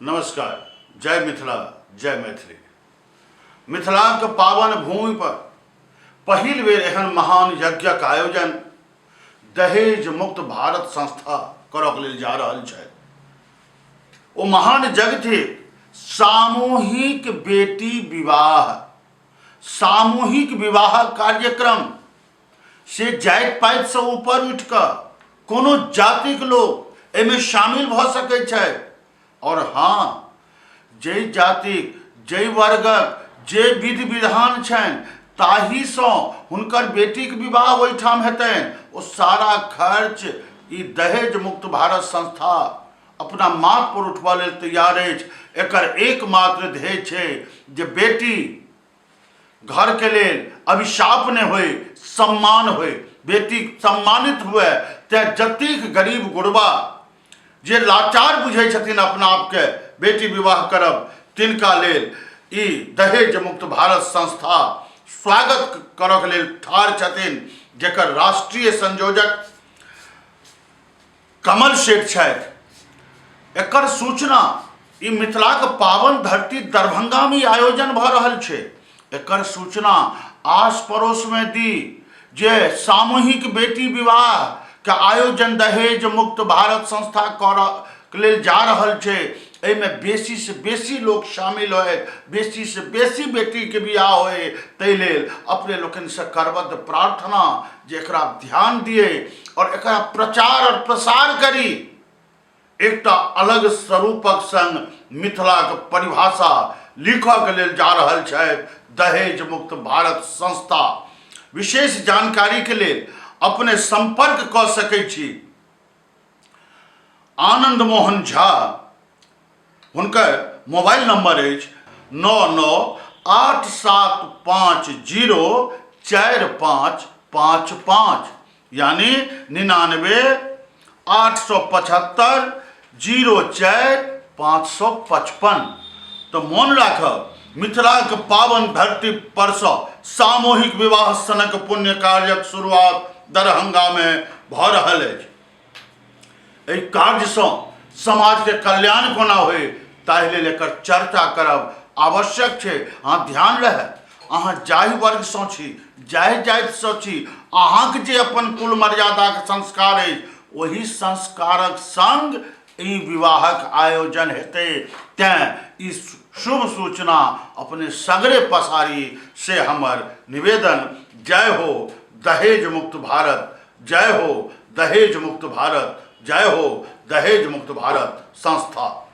नमस्कार। जय मिथिला, जय मैथिली। मिथिलाक पावन भूमि पर पहिल बेर एहन महान यज्ञक आयोजन दहेज मुक्त भारत संस्था करक लेल जा रहल छै। ओ महान यज्ञ थी सामूहिक बेटी विवाह, सामूहिक विवाह कार्यक्रम से जाति पाति से ऊपर उठ कर कोनो जातिक लोग एमे शामिल भ सकै छै। और हाँ, जे जाति जे वर्गक जे विधि विधान छनि ताही सँ हुनकर बेटीक विवाह ओहिठाम हेतनि, ओ सारा खर्च ई दहेज मुक्त भारत संस्था अपना माथ पर उठबा लेल तैयार अछि। एकर एकमात्र ध्येय छै जे बेटी घर के लेल अभिशाप नहीं होए, सम्मान होए, बेटी सम्मानित हुए। ते जतिक गरीब गुरबा जे लाचार बुझे छथिन अपना आप के बेटी विवाह करब, तिनका लेल ई दहेज मुक्त भारत संस्था स्वागत करक लेल ठाढ़ छथिन, जेकर राष्ट्रीय संयोजक कमल शेठ छथि। एकर सूचना ई मिथिलाक पावन धरती दरभंगा में आयोजन भ रहल छै। एकर सूचना आस पड़ोस में दी जे सामूहिक बेटी विवाह के आयोजन दहेज मुक्त भारत संस्था कर लेल जा रहल छै। एमे बेसी से बेसी लोग शामिल होए, बेसी से बेसी बेटी के बियाह होए, तै लेल अपने लोकन से करबद्ध प्रार्थना जे एकरा ध्यान दिए और एकरा प्रचार और प्रसार करी। एकटा अलग स्वरूपक संग मिथिलाक परिभाषा लिखक लेल जा रहल छै दहेज मुक्त भारत संस्था। विशेष जानकारी के लिए अपने संपर्क क सकै छी आनंद मोहन झा। हुनकर मोबाइल नंबर अछि 9987504555 यानी 99-875-04-555। तो मन राखब, मिथिलाक पावन धरती पर सामूहिक विवाह सनक पुण्य कार्यक शुरुआत दरभंगा में भ रहल अछि। एहि कार्य से समाज के कल्याण कोना होए ताहि लेल एकर चर्चा करब आवश्यक छै। अहाँ ध्यान रहे, अहाँ जाहि वर्ग से छी, जाहि जाति से छी, अहाँक जे अपन कुल मर्यादा के संस्कार अछि, वही संस्कारक संग ई विवाहक आयोजन हेतै। तें ई शुभ सूचना अपने सगरे पसारी से हमर निवेदन। जय हो दहेज मुक्त भारत, जय हो दहेज मुक्त भारत, जय हो दहेज मुक्त भारत संस्था।